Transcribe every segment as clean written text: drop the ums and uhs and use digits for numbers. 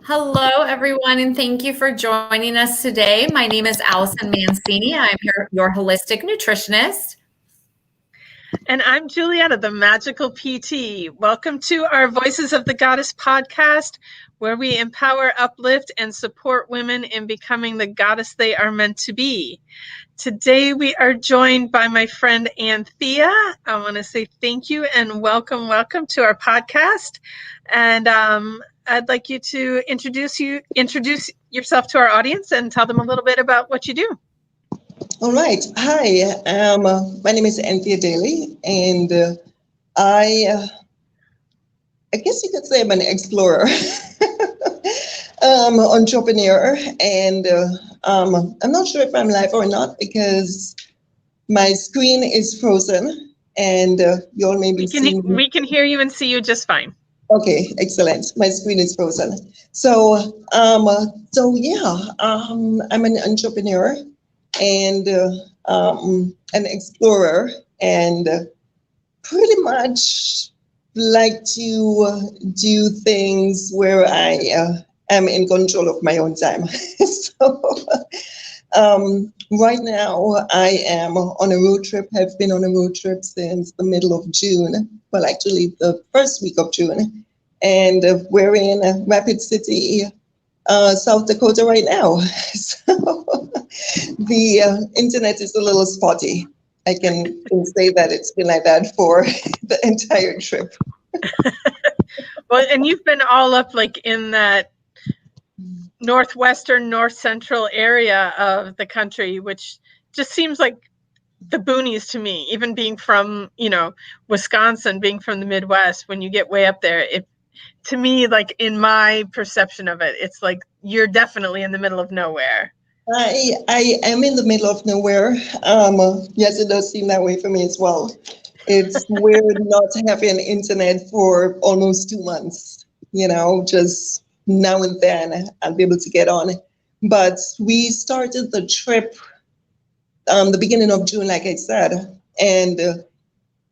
Hello, everyone, and thank you for joining us today. My name is Allison Mancini. I'm your holistic nutritionist. And I'm Julietta, the Magical PT. Welcome to our Voices of the Goddess podcast, where we empower, uplift, and support women in becoming the goddess they are meant to be. Today, we are joined by my friend Anthea. I want to say thank you and welcome to our podcast. And I'd like you to introduce yourself to our audience and tell them a little bit about what you do. All right. Hi. My name is Anthea Daley, and I guess you could say I'm an explorer, entrepreneur, and I'm not sure if I'm live or not because my screen is frozen, and you all may be seeing. We can hear you and see you just fine. Okay, excellent. My screen is frozen. So I'm an entrepreneur and an explorer, and pretty much like to do things where I am in control of my own time. So right now I am on a road trip. I've been on a road trip since the middle of June. Well, actually the first week of June. And we're in Rapid City, South Dakota right now. So the internet is a little spotty. I can say that it's been like that for the entire trip. Well, and you've been all up like in that northwestern, north central area of the country, which just seems like the boonies to me, even being from, Wisconsin, being from the Midwest. When you get way up there, to me, like in my perception of it, it's like you're definitely in the middle of nowhere. I am in the middle of nowhere. Yes, it does seem that way for me as well. It's weird not having internet for almost 2 months, just now and then I'll be able to get on. But we started the trip the beginning of June, like I said, and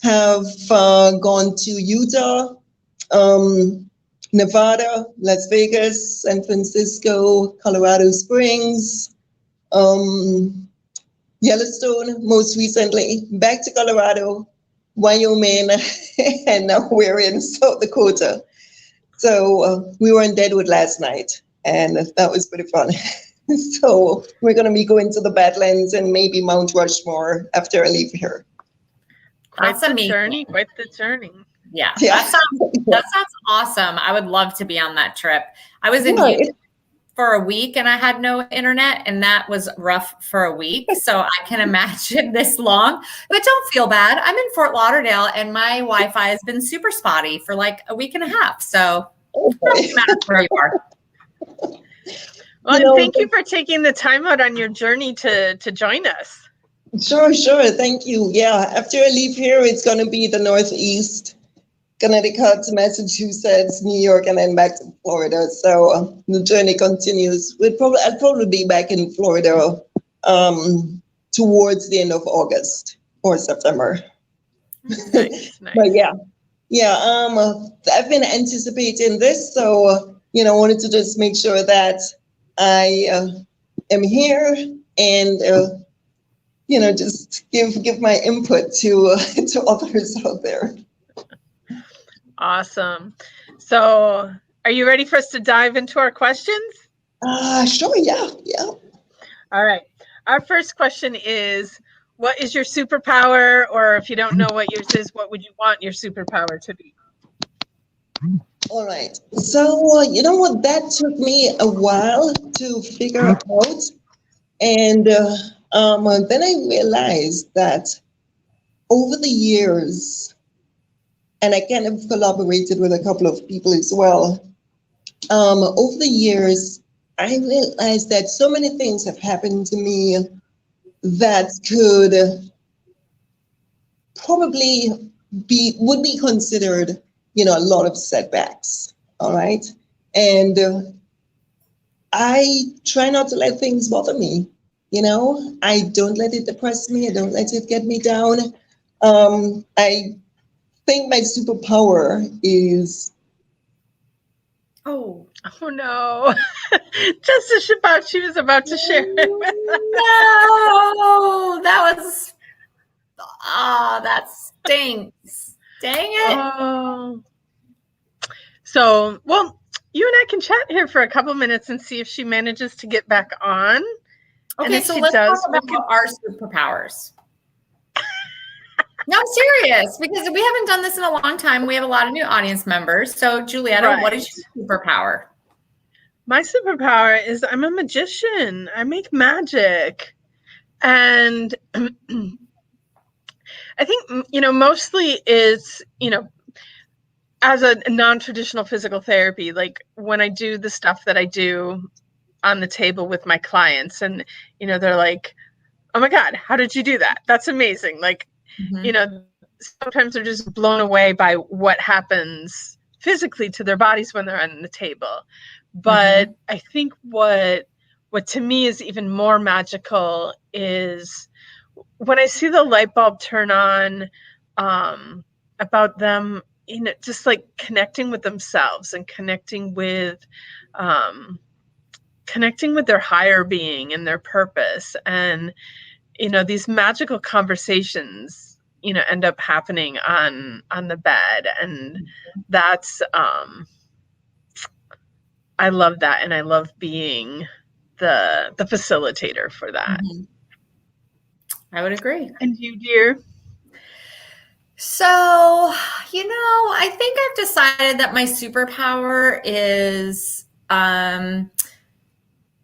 have gone to Utah, Nevada, Las Vegas, San Francisco, Colorado Springs, Yellowstone, most recently, back to Colorado, Wyoming, and now we're in South Dakota. So we were in Deadwood last night, and that was pretty fun. So we're going to be going to the Badlands and maybe Mount Rushmore after I leave here. Quite the journey. Yeah. That sounds awesome. I would love to be on that trip. I was in Utah for a week and I had no internet, and that was rough for a week. So I can imagine this long, but don't feel bad. I'm in Fort Lauderdale and my Wi-Fi has been super spotty for like a week and a half. So it doesn't matter where you are. Well, and thank you for taking the time out on your journey to join us. Sure. Thank you. Yeah. After I leave here, it's going to be the Northeast, Connecticut, Massachusetts, New York, and then back to Florida. So the journey continues. I'll probably be back in Florida towards the end of August or September. Nice. But yeah. I've been anticipating this, so I wanted to just make sure that I am here and just give my input to others out there. Awesome. So are you ready for us to dive into our questions? Sure. Yeah. All right. Our first question is, what is your superpower? Or if you don't know what yours is, what would you want your superpower to be? All right. So, you know what? That took me a while to figure out. And then I realized that over the years, and I kind of collaborated with a couple of people as well. Over the years, I realized that so many things have happened to me that could probably would be considered, a lot of setbacks. All right. And I try not to let things bother me. I don't let it depress me. I don't let it get me down. I think my superpower is Oh. Oh no. Just as she was about to share it with us. No, that stinks. Dang it. Oh. So, well, you and I can chat here for a couple minutes and see if she manages to get back on. Okay, so let's talk about our superpowers. No, I'm serious, because we haven't done this in a long time. We have a lot of new audience members. So, Julietta, What is your superpower? My superpower is I'm a magician. I make magic. And I think, mostly it's, as a non-traditional physical therapy, like when I do the stuff that I do on the table with my clients and, they're like, oh my God, how did you do that? That's amazing. Like, sometimes they're just blown away by what happens physically to their bodies when they're on the table. But I think what to me is even more magical is when I see the light bulb turn on about them, just like connecting with themselves and connecting with their higher being and their purpose. And, these magical conversations, end up happening on the bed. And that's, I love that. And I love being the facilitator for that. I would agree. And you, dear? So, I think I've decided that my superpower is, and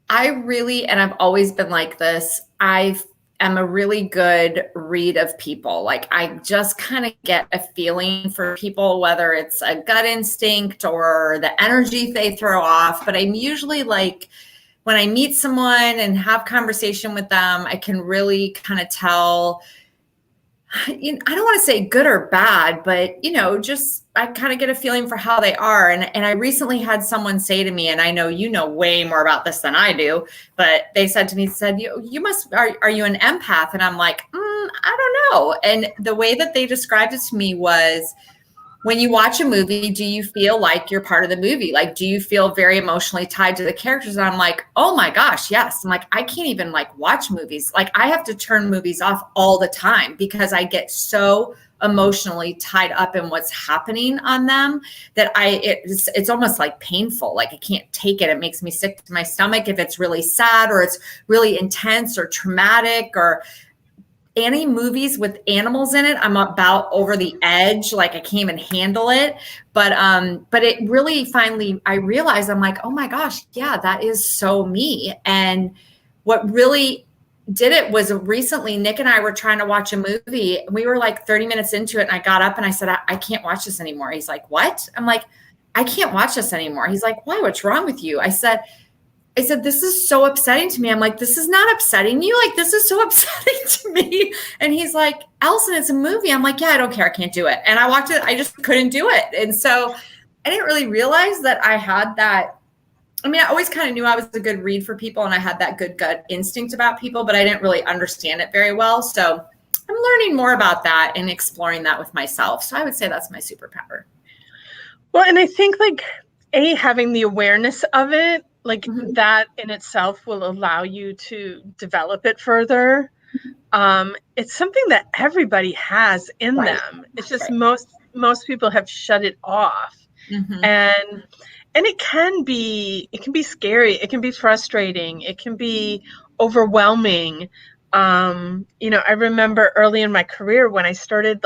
I've always been like this, I am a really good read of people. Like, I just kind of get a feeling for people, whether it's a gut instinct or the energy they throw off. But I'm usually like, when I meet someone and have conversation with them, I can really kind of tell, I don't want to say good or bad, but, just I kind of get a feeling for how they are. And I recently had someone say to me, and I know you know way more about this than I do, but they said to me, are you an empath? And I'm like, I don't know. And the way that they described it to me was, when you watch a movie, do you feel like you're part of the movie? Like, do you feel very emotionally tied to the characters? And I'm like, oh my gosh, yes. I'm like, I can't even watch movies. Like, I have to turn movies off all the time because I get so emotionally tied up in what's happening on them that it's almost like painful. Like, I can't take it. It makes me sick to my stomach if it's really sad or it's really intense or traumatic, or any movies with animals in it, I'm about over the edge. Like, I can't even handle it. But it really finally, I realized, I'm like, oh my gosh, yeah, that is so me. And what really did it was, recently Nick and I were trying to watch a movie. We were like 30 minutes into it, and I got up and I said, I can't watch this anymore. He's like, what? I'm like, I can't watch this anymore. He's like, why? What's wrong with you? I said, this is so upsetting to me. I'm like, this is not upsetting you. Like, this is so upsetting to me. And he's like, Allison, it's a movie. I'm like, yeah, I don't care. I can't do it. And I watched it. I just couldn't do it. And so I didn't really realize that I had that. I mean, I always kind of knew I was a good read for people and I had that good gut instinct about people, but I didn't really understand it very well. So I'm learning more about that and exploring that with myself. So I would say that's my superpower. Well, and I think having the awareness of it, that in itself will allow you to develop it further. It's something that everybody has in them. It's just most people have shut it off. And it can be scary. It can be frustrating. It can be overwhelming. I remember early in my career when I started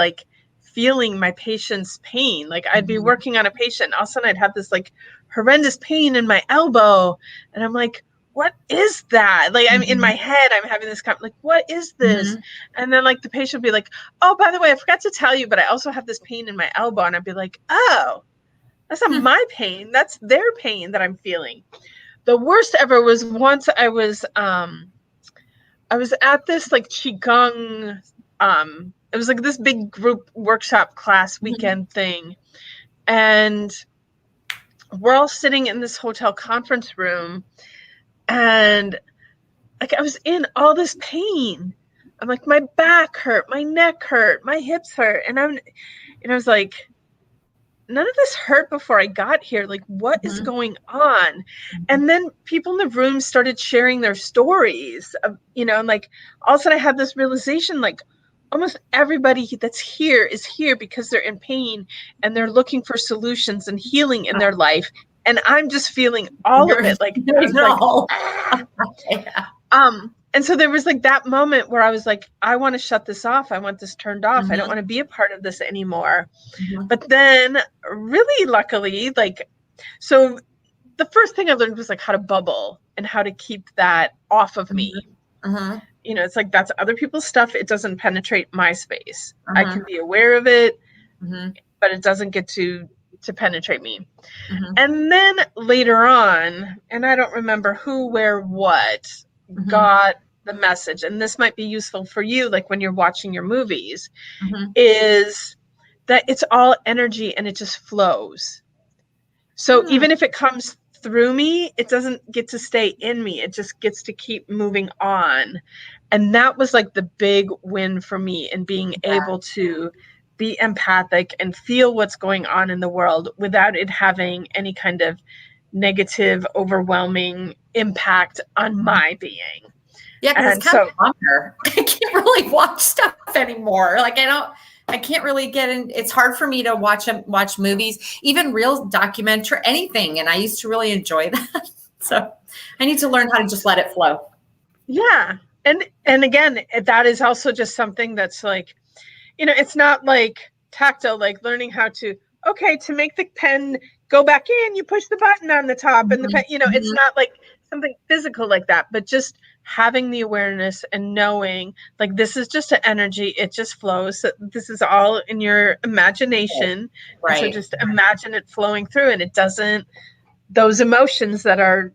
feeling my patient's pain. Like, I'd be working on a patient, all of a sudden I'd have this horrendous pain in my elbow. And I'm like, what is that? I'm in my head, I'm having this what is this? And then the patient would be like, oh, by the way, I forgot to tell you, but I also have this pain in my elbow. And I'd be like, oh, that's not my pain. That's their pain that I'm feeling. The worst ever was once I was at this Qigong, it was this big group workshop class weekend thing. And we're all sitting in this hotel conference room, and I was in all this pain. I'm like, my back hurt, my neck hurt, my hips hurt. And I was like, none of this hurt before I got here. Like, what is going on? And then people in the room started sharing their stories of, and like, all of a sudden I had this realization, like, almost everybody that's here is here because they're in pain and they're looking for solutions and healing in their life. And I'm just feeling all of it. Like, I was like, ah. And so there was like that moment where I was like, I want to shut this off. I want this turned off. I don't want to be a part of this anymore. But then really luckily, like, so the first thing I learned was like how to bubble and how to keep that off of me. It's like, that's other people's stuff. It doesn't penetrate my space. I can be aware of it, but it doesn't get to penetrate me. And then later on, and I don't remember who, where, what, got the message, and this might be useful for you, like when you're watching your movies, is that it's all energy and it just flows. So even if it comes through me, it doesn't get to stay in me. It just gets to keep moving on. And that was like the big win for me in being able to be empathic and feel what's going on in the world without it having any kind of negative, overwhelming impact on my being. Yeah, because it's kind of longer. I can't really watch stuff anymore. Like, I can't really get in. It's hard for me to watch movies, even real documentary, anything. And I used to really enjoy that. So I need to learn how to just let it flow. Yeah. And again, that is also just something that's like, it's not like tactile, like learning how to make the pen go back in, you push the button on the top and the pen, it's not like something physical like that, but just having the awareness and knowing like, this is just an energy. It just flows. So this is all in your imagination. Right. So just imagine it flowing through, and it doesn't, those emotions that are,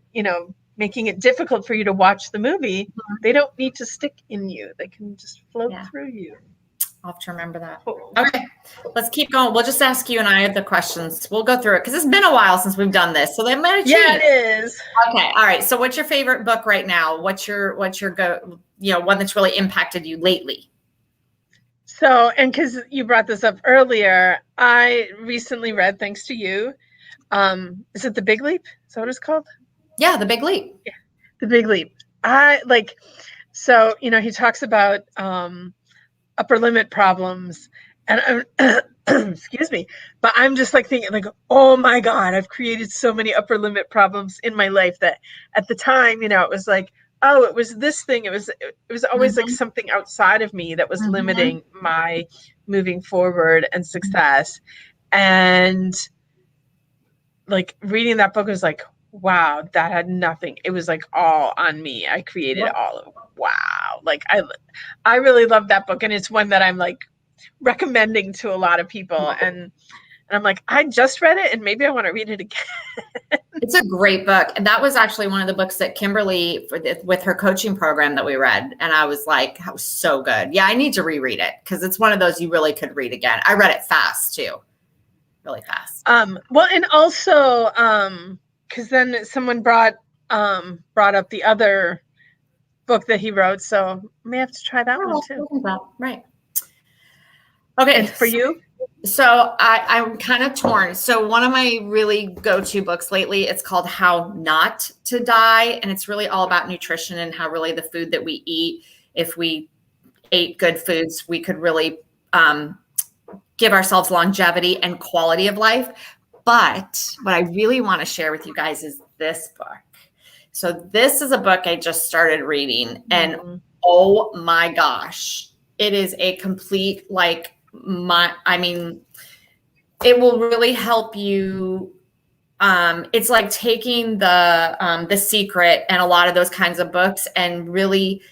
making it difficult for you to watch the movie, they don't need to stick in you. They can just flow through you. I'll have to remember that. Okay, let's keep going. We'll just ask you and I the questions. We'll go through it because it's been a while since we've done this, so they might have changed. Yeah, it is. Okay, all right. So, what's your favorite book right now? What's your go? One that's really impacted you lately. So, and because you brought this up earlier, I recently read, thanks to you. Is it The Big Leap? Is that what it's called? Yeah, The Big Leap. Yeah, The Big Leap. So he talks about upper limit problems, and excuse me, but I'm just like thinking like, oh my God, I've created so many upper limit problems in my life that at the time, it was like, oh, it was this thing. It was always like something outside of me that was limiting my moving forward and success. And like reading that book was like, wow, that had nothing. It was like all on me. I created all of it. Wow. Like I really love that book. And it's one that I'm like recommending to a lot of people. And I'm like, I just read it and maybe I want to read it again. It's a great book. And that was actually one of the books that Kimberly, with her coaching program that we read. And I was like, that was so good. Yeah, I need to reread it because it's one of those you really could read again. I read it fast too. Really fast. Well, and also, because then someone brought up the other book that he wrote, so I may have to try that one too. Right. Okay. And for you? So I'm kind of torn. So one of my really go-to books lately, it's called How Not to Die, and it's really all about nutrition and how really the food that we eat, if we ate good foods, we could really give ourselves longevity and quality of life. But what I really want to share with you guys is this book. So this is a book I just started reading, and oh my gosh, it is a complete it will really help you. It's like taking The Secret and a lot of those kinds of books and really,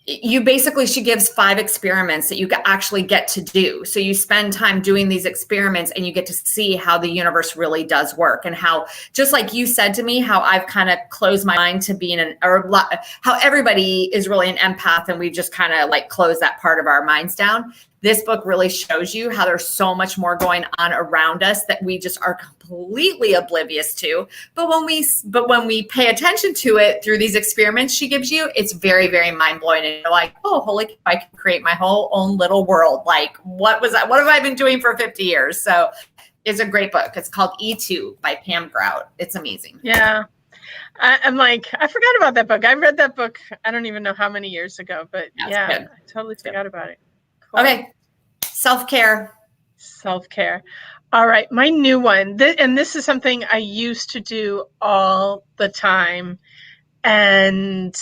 she gives 5 experiments that you actually get to do. So you spend time doing these experiments and you get to see how the universe really does work, and how, just like you said to me, how I've kind of closed my mind to being how everybody is really an empath and we just kind of like close that part of our minds down. This book really shows you how there's so much more going on around us that we just are completely oblivious to. But when we pay attention to it through these experiments she gives you, it's very, very mind blowing. And you're like, oh, holy, I can create my whole own little world. Like, what was that? What have I been doing for 50 years? So is a great book. It's called E2 by Pam Grout. It's amazing. Yeah. I'm like, I forgot about that book. I read that book, I don't even know how many years ago, but I totally forgot about it. Cool. Okay. Self-care. Self-care. All right. My new one, and this is something I used to do all the time. And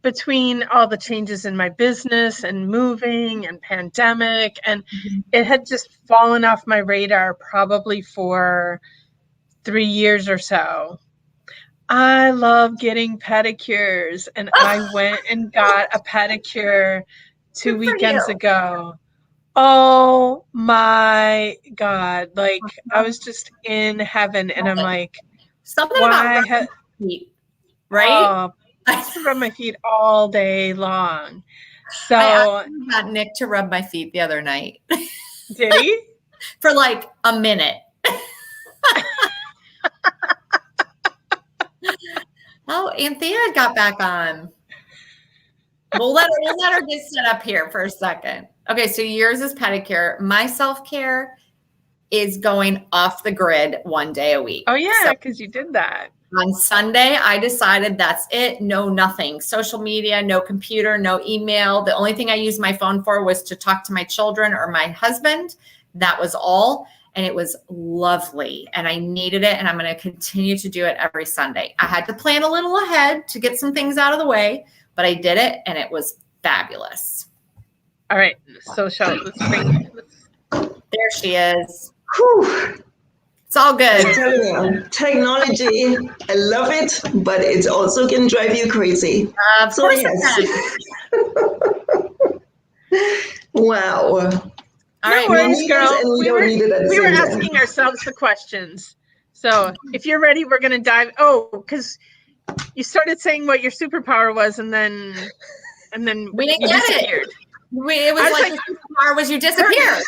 between all the changes in my business and moving and pandemic, and it had just fallen off my radar probably for 3 years or so. I love getting pedicures, and I went and got a pedicure 2 weekends ago. Oh my God. Like, I was just in heaven, and I'm like, something about feet, right? I used to rub my feet all day long. So I got Nick to rub my feet the other night. Did he? For like a minute. Oh, Anthea got back on. We'll let her get set up here for a second. Okay, so yours is pedicure. My self-care is going off the grid one day a week. Oh yeah, because you did that. On Sunday, I decided that's it. No, nothing. Social media, no computer, no email. The only thing I used my phone for was to talk to my children or my husband. That was all. And it was lovely. And I needed it. And I'm going to continue to do it every Sunday. I had to plan a little ahead to get some things out of the way, but I did it. And it was fabulous. All right. So there she is. Whew. It's all good. I'm telling you, technology, I love it, but it also can drive you crazy. Of course it can. Wow. All right, worries, girl. We were asking ourselves the questions. So if you're ready, we're going to dive. Oh, because you started saying what your superpower was, and then we didn't get it. It was like your superpower was you disappeared.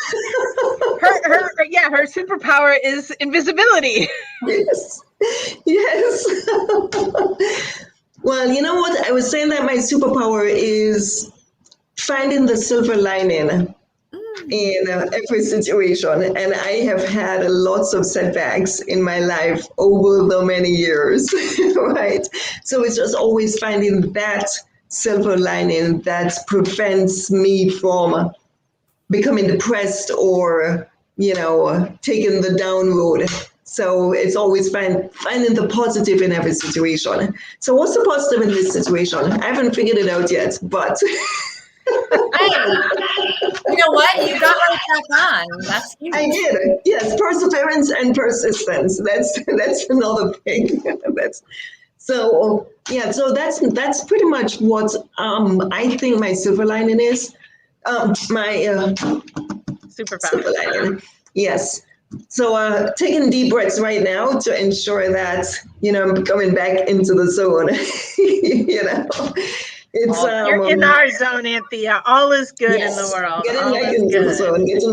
Her superpower is invisibility. Yes. Well, you know what? I was saying that my superpower is finding the silver lining in every situation. And I have had lots of setbacks in my life over the many years, right? So it's just always finding that silver lining that prevents me from becoming depressed or, taking the down road. So it's always finding the positive in every situation. So what's the positive in this situation? I haven't figured it out yet, but... Hey, you know what? You got right back on. That's huge. I did. Yes, perseverance and persistence. That's another thing. So that's pretty much what I think my silver lining is. My superpower. Silver lining. Yes. So taking deep breaths right now to ensure that I'm coming back into the zone. It's you're in our zone, Anthea. All is good in the world. Getting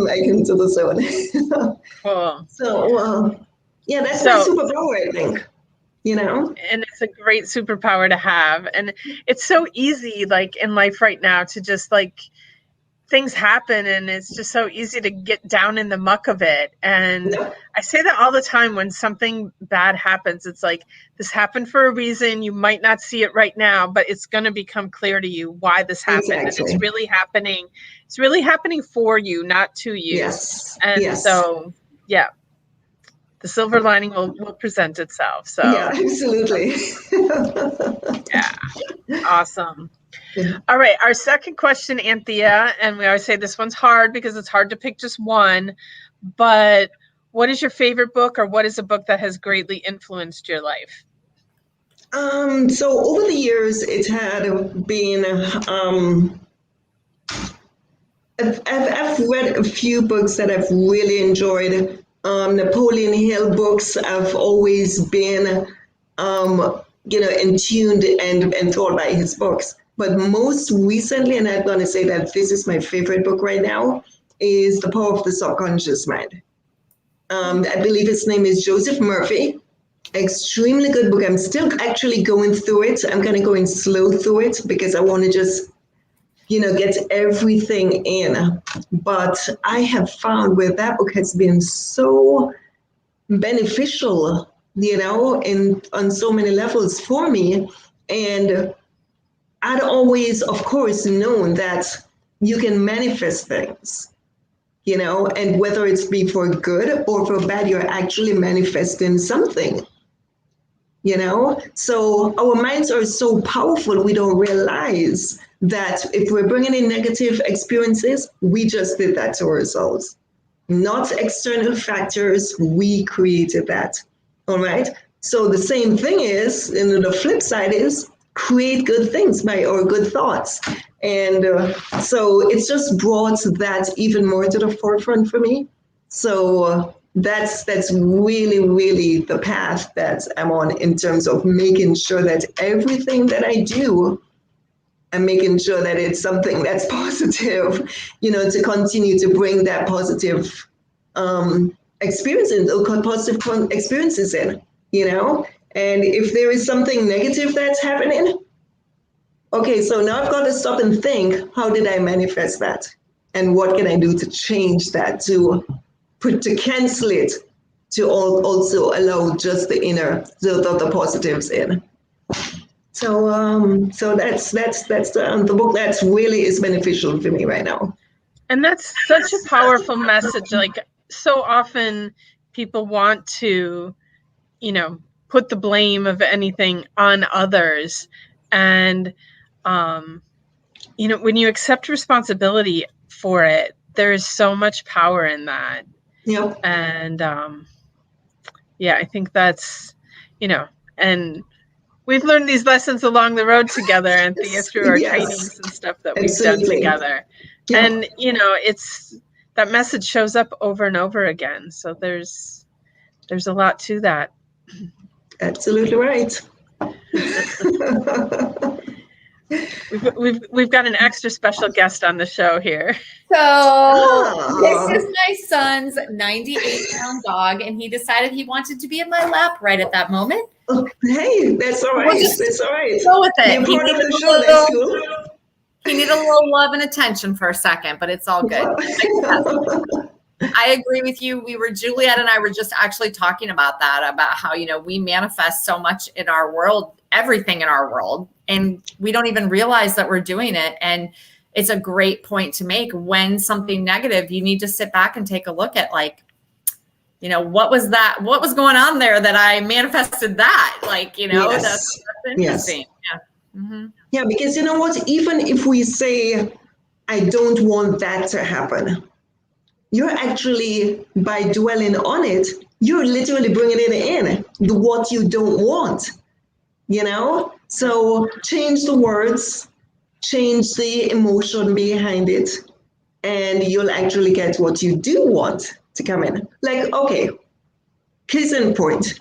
back into the zone. Cool. So that's my superpower, I think. And it's a great superpower to have. And it's so easy, like in life right now, to just like things happen, and it's just so easy to get down in the muck of it. And I say that all the time when something bad happens. It's like, this happened for a reason. You might not see it right now, but it's going to become clear to you why this happened. Exactly. And it's really happening. It's really happening for you, not to you. Yes. And so, yeah. The silver lining will present itself. So yeah, absolutely. Yeah. Awesome. Yeah. All right. Our second question, Anthea, and we always say this one's hard because it's hard to pick just one, but what is your favorite book, or what is a book that has greatly influenced your life? So over the years, it had been, I've read a few books that I've really enjoyed. Napoleon Hill books. I've always been, in tuned and enthralled by his books. But most recently, and I'm going to say that this is my favorite book right now, is The Power of the Subconscious Mind. I believe his name is Joseph Murphy. Extremely good book. I'm still actually going through it. I'm kind of going slow through it because I want to just, get everything in. But I have found where that book has been so beneficial, on so many levels for me. And I'd always, of course, known that you can manifest things, and whether it's be for good or for bad, you're actually manifesting something. So our minds are so powerful, we don't realize that if we're bringing in negative experiences, we just did that to ourselves. Not external factors, we created that. All right. So the same thing is, the flip side is create good things or good thoughts. And so it's just brought that even more to the forefront for me. So that's really, really the path that I'm on in terms of making sure that everything that I do, I'm making sure that it's something that's positive, to continue to bring that positive experiences or positive experiences in, And if there is something negative that's happening, okay, so now I've got to stop and think, how did I manifest that? And what can I do to change that, to cancel it, to also allow just the positives in. So that's the book that really is beneficial for me right now. And that's such a powerful message. Like, so often people want to, put the blame of anything on others. And, when you accept responsibility for it, there is so much power in that. Yep. And, I think that's, and we've learned these lessons along the road together, Anthea, through our trainings and stuff that we've done together. Yeah. And, it's that message shows up over and over again. So there's a lot to that. Absolutely right. We've got an extra special guest on the show here. So this is my son's 98-pound dog, and he decided he wanted to be in my lap right at that moment. Oh, hey, that's all right. That's all right. Go with it. He needed a little love and attention for a second, but it's all good. I agree with you. Juliet and I were just actually talking about that, about how, we manifest so much in our world, everything in our world, and we don't even realize that we're doing it. And it's a great point to make. When something negative, you need to sit back and take a look at, what was that? What was going on there that I manifested that? Yes. That's interesting. Yes. Yeah. Mm-hmm. Yeah, because you know what? Even if we say, I don't want that to happen, you're actually, by dwelling on it, you're literally bringing it in, what you don't want, So change the words, change the emotion behind it, and you'll actually get what you do want to come in. Okay, case in point.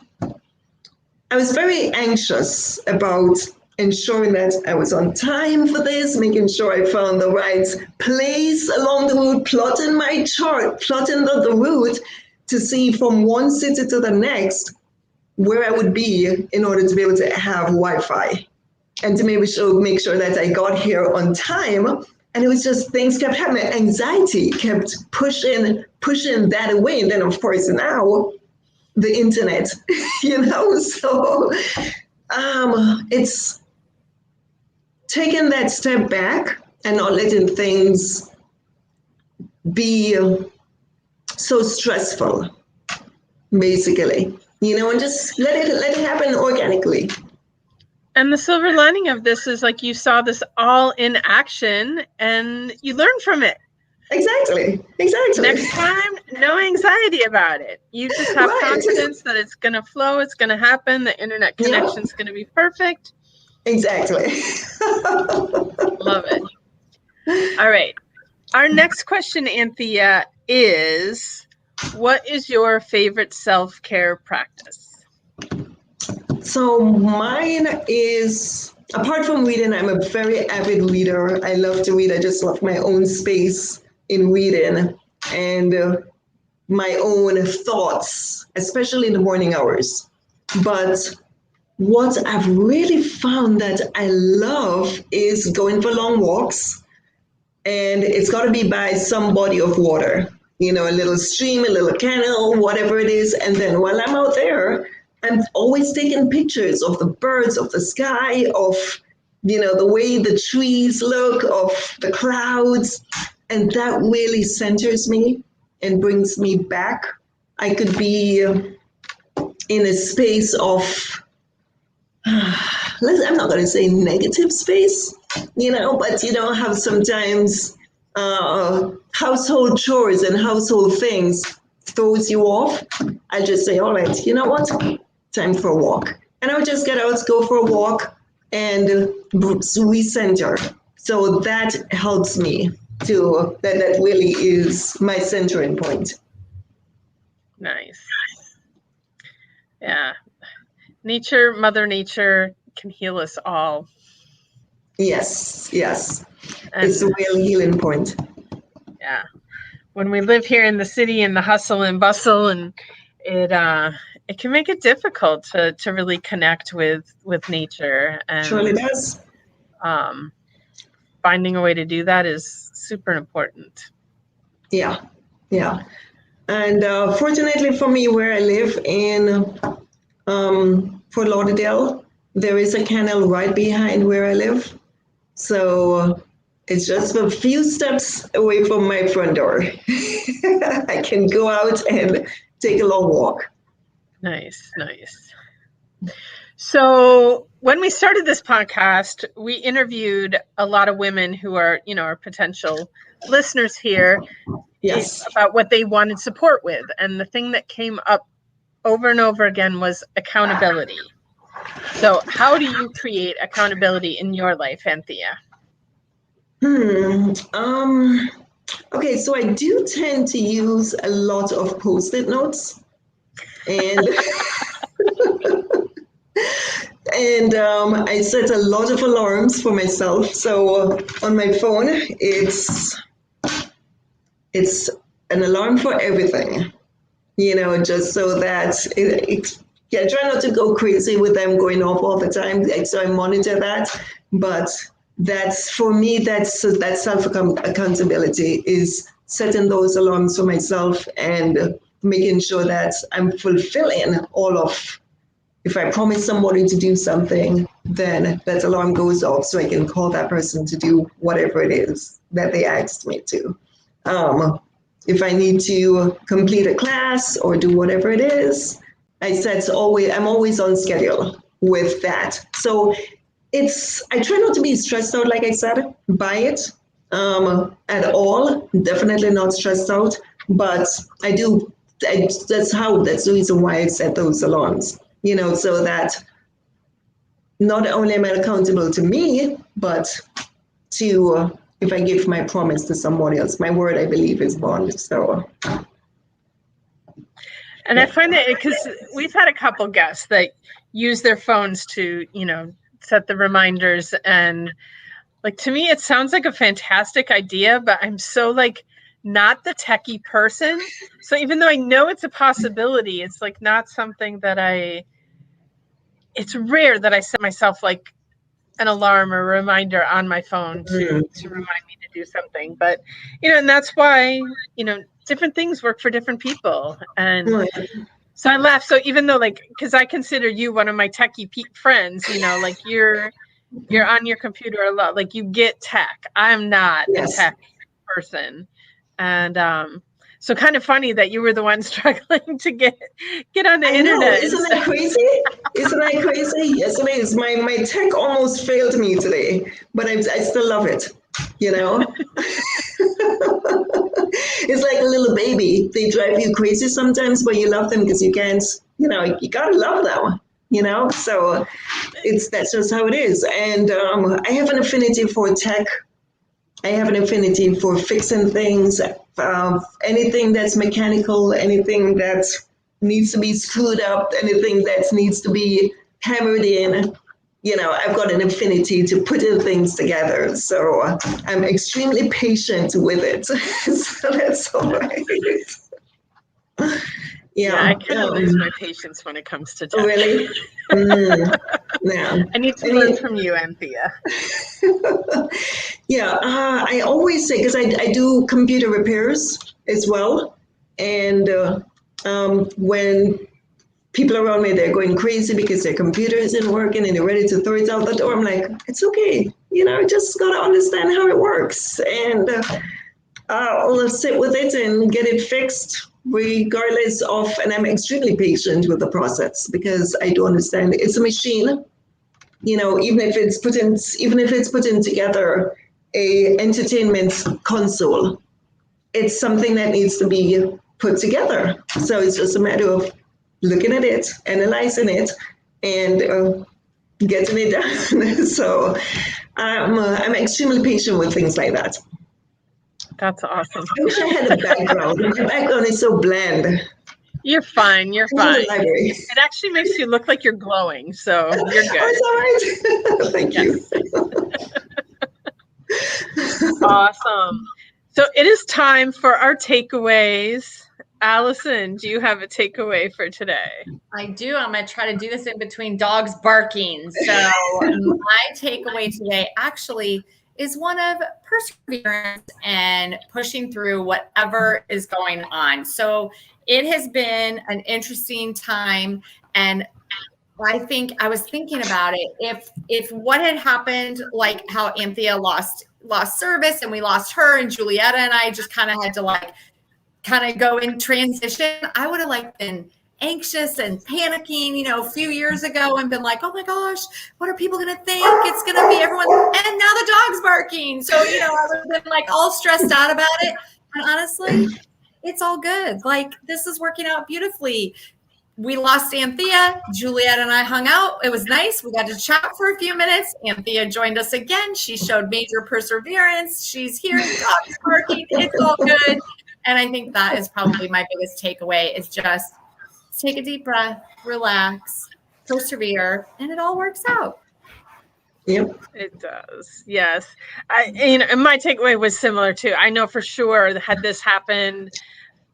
I was very anxious about ensuring that I was on time for this, making sure I found the right place along the route, plotting my chart, plotting the route to see from one city to the next where I would be in order to be able to have Wi-Fi and to make sure that I got here on time. And it was just things kept happening. Anxiety kept pushing that away. And then, of course, now the internet, so it's taking that step back and not letting things be so stressful, basically, and just let it happen organically. And the silver lining of this is, you saw this all in action and you learned from it. Exactly. Next time, no anxiety about it. You just have confidence that it's going to flow, it's going to happen, the internet connection is going to be perfect. Exactly. Love it. All right. Our next question, Anthea, is, what is your favorite self-care practice? So mine is, apart from reading, I'm a very avid reader. I love to read. I just love my own space in reading and my own thoughts, especially in the morning hours. But what I've really found that I love is going for long walks. and it's got to be by some body of water, a little stream, a little canal, whatever it is. And then while I'm out there, I'm always taking pictures of the birds, of the sky, of, the way the trees look, of the clouds. And that really centers me and brings me back. I could be in a space of, I'm not going to say negative space, but how sometimes household chores and household things throws you off. I just say, all right, you know what? Time for a walk. And I would just get out, go for a walk, and recenter. So that helps me to, that really is my centering point. Nice. Yeah. Nature, Mother Nature can heal us all. Yes. And it's a real healing point. Yeah. When we live here in the city and the hustle and bustle, and it can make it difficult to really connect with nature. And surely does. Finding a way to do that is super important. Yeah. And fortunately for me, where I live in Fort Lauderdale, there is a canal right behind where I live. So it's just a few steps away from my front door. I can go out and take a long walk. Nice. So when we started this podcast, we interviewed a lot of women who are, our potential listeners here. Yes. About what they wanted support with. And the thing that came up over and over again was accountability. So how do you create accountability in your life, Anthea? Okay, so I do tend to use a lot of Post-it notes. And and I set a lot of alarms for myself. So on my phone, it's an alarm for everything, just so that I try not to go crazy with them going off all the time. So I monitor that. But that's, for me, that's self-accountability, is setting those alarms for myself and making sure that I'm fulfilling all of, if I promise somebody to do something, then that alarm goes off so I can call that person to do whatever it is that they asked me to. If I need to complete a class or do whatever it is, I'm always on schedule with that. So I try not to be stressed out, like I said, by it at all. Definitely not stressed out, but that's the reason why I set those alarms, so that not only am I accountable to me, but to, if I give my promise to somebody else, my word, I believe, is bond. So. And I find that because we've had a couple guests that use their phones to, set the reminders. And to me, it sounds like a fantastic idea, but I'm so not the techie person. So even though I know it's a possibility, it's not something that it's rare that I set myself an alarm or a reminder on my phone to remind me to do something. But, and that's why, different things work for different people. And so I laugh. So even though because I consider you one of my techie friends, you're on your computer a lot, you get tech. I'm not a tech person. And so kind of funny that you were the one struggling to get on the internet. Isn't that crazy? Isn't that crazy? Yes, it is. My tech almost failed me today, but I still love it. It's like a little baby. They drive you crazy sometimes, but you love them because you can't, you gotta love them, so that's just how it is. And I have an affinity for tech. I have an affinity for fixing things, anything that's mechanical, anything that needs to be screwed up, anything that needs to be hammered in. I've got an affinity to putting things together. So I'm extremely patient with it. So that's all right. Yeah, I kind of lose my patience when it comes to tech. Really? Yeah. I need to learn from you, Anthea. Yeah, I always say, because I do computer repairs as well. And when people around me, they're going crazy because their computer isn't working and they're ready to throw it out the door. I'm like, it's okay. Just got to understand how it works. And I'll sit with it and get it fixed regardless of, and I'm extremely patient with the process because I do understand it's a machine. Even if it's putting together a entertainment console, it's something that needs to be put together. So it's just a matter of looking at it, analyzing it, and getting it done. So I'm extremely patient with things like that. That's awesome. I wish I had a background. My background is so bland. You're fine. You're fine. It actually makes you look like you're glowing, so you're good. Oh, it's all right. Thank you. Awesome. So it is time for our takeaways. Allison, do you have a takeaway for today? I do. I'm going to try to do this in between dogs barking. So my takeaway today actually is one of perseverance and pushing through whatever is going on. So it has been an interesting time, and I think I was thinking about it. If what had happened, like how Anthea lost service and we lost her, and Julietta and I just kind of had to go in transition, I would have been anxious and panicking, a few years ago, and been like, oh my gosh, what are people going to think? It's going to be everyone. And now the dog's barking. So, I would have been all stressed out about it. And honestly, it's all good. This is working out beautifully. We lost Anthea. Juliet and I hung out. It was nice. We got to chat for a few minutes. Anthea joined us again. She showed major perseverance. She's here. Dog's barking. It's all good. And I think that is probably my biggest takeaway, is just take a deep breath, relax, persevere, and it all works out. Yep. It does. Yes. And my takeaway was similar too. I know for sure had this happened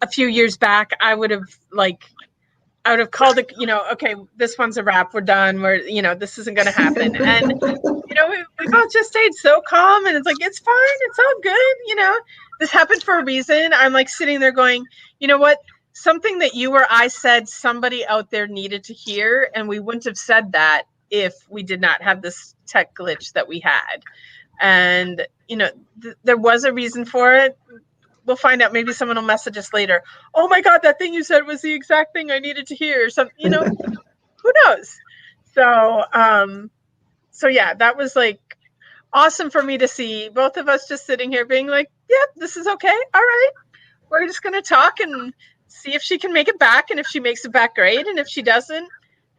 a few years back, I would have called it, okay, this one's a wrap. We're done. This isn't going to happen. And, we both just stayed so calm, and it's fine. It's all good. This happened for a reason. I'm sitting there going, you know what? Something that you or I said somebody out there needed to hear, and we wouldn't have said that if we did not have this tech glitch that we had. And, there was a reason for it. We'll find out. Maybe someone will message us later. Oh my God, that thing you said was the exact thing I needed to hear. So, who knows? So yeah, that was awesome for me to see both of us just sitting here being like, yeah, this is okay. All right. We're just going to talk and see if she can make it back. And if she makes it back, great. And if she doesn't,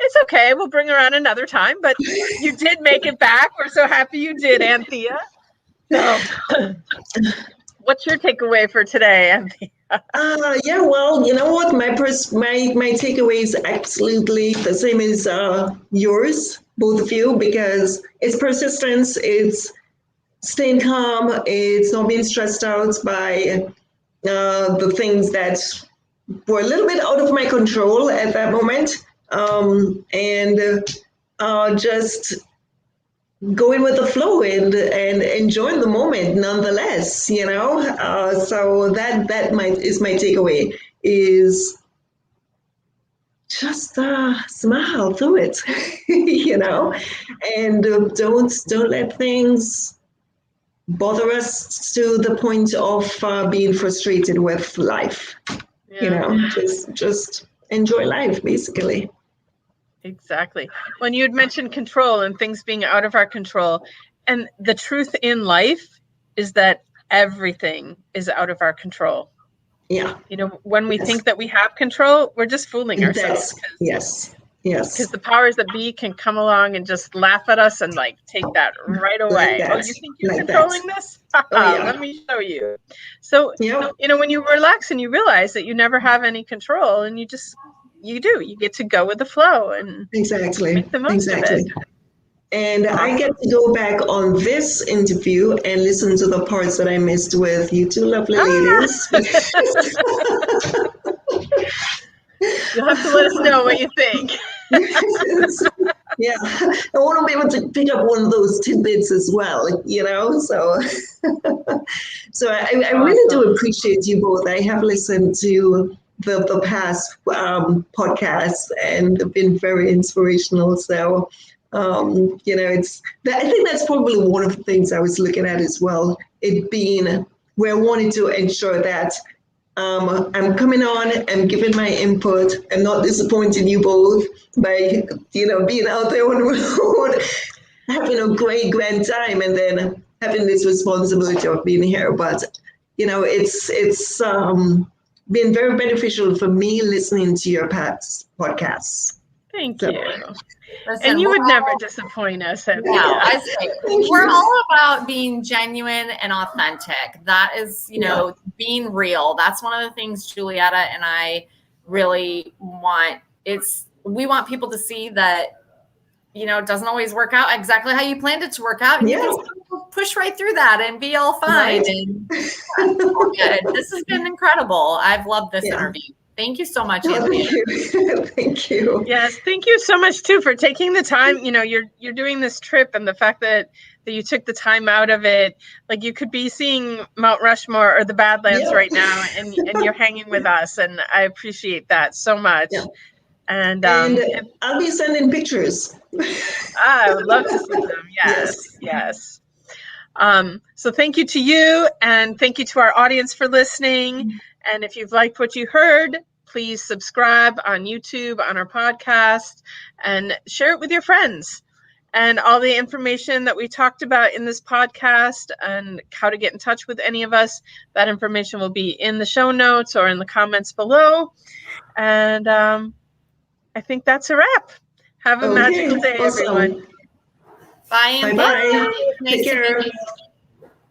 it's okay. We'll bring her on another time. But you did make it back. We're so happy you did, Anthea. So what's your takeaway for today, Anthea? Yeah, well, you know what? My takeaway is absolutely the same as yours, both of you, because it's persistence, it's staying calm, it's not being stressed out by the things that were a little bit out of my control at that moment, and just going with the flow and enjoying the moment nonetheless, so that is my takeaway, is just smile through it, and don't let things bother us to the point of being frustrated with life. Just enjoy life, basically. Exactly. When you had mentioned control and things being out of our control, and the truth in life is that everything is out of our control. Yeah. When we think that we have control, we're just fooling ourselves. Yes. Because the powers that be can come along and just laugh at us and take that right away. Oh, you think you're controlling this? Yeah. Let me show you. So, when you relax and you realize that you never have any control, and you get to go with the flow and make the most of it. And I get to go back on this interview and listen to the parts that I missed with you two lovely ladies. You'll have to let us know what you think. Yeah, I want to be able to pick up one of those tidbits as well, so so I really do appreciate you both. I have listened to the past podcasts and they've been very inspirational. So I think that's probably one of the things I was looking at as well, it being where I wanted to ensure that I'm coming on, I'm giving my input, I'm not disappointing you both by, being out there on the road, having a great, grand time, and then having this responsibility of being here. But, it's been very beneficial for me listening to your past podcasts. Thank you. Listen, and you would never disappoint us. No, we're all about being genuine and authentic. That is, being real. That's one of the things Julietta and I really want. We want people to see that, it doesn't always work out exactly how you planned it to work out. And you can still push right through that and be all fine. Right. And all good. This has been incredible. I've loved this interview. Thank you so much, Anthea. Thank you. Yes, thank you so much too for taking the time. You're doing this trip, and the fact that you took the time out of it, like you could be seeing Mount Rushmore or the Badlands right now, and you're hanging with us, and I appreciate that so much. Yeah. And I'll be sending pictures. I would love to see them. Yes. So thank you to you, and thank you to our audience for listening. And if you've liked what you heard, please subscribe on YouTube, on our podcast, and share it with your friends. And all the information that we talked about in this podcast and how to get in touch with any of us, that information will be in the show notes or in the comments below. And I think that's a wrap. Have a magical day, everyone. Bye. Bye-bye. Take care.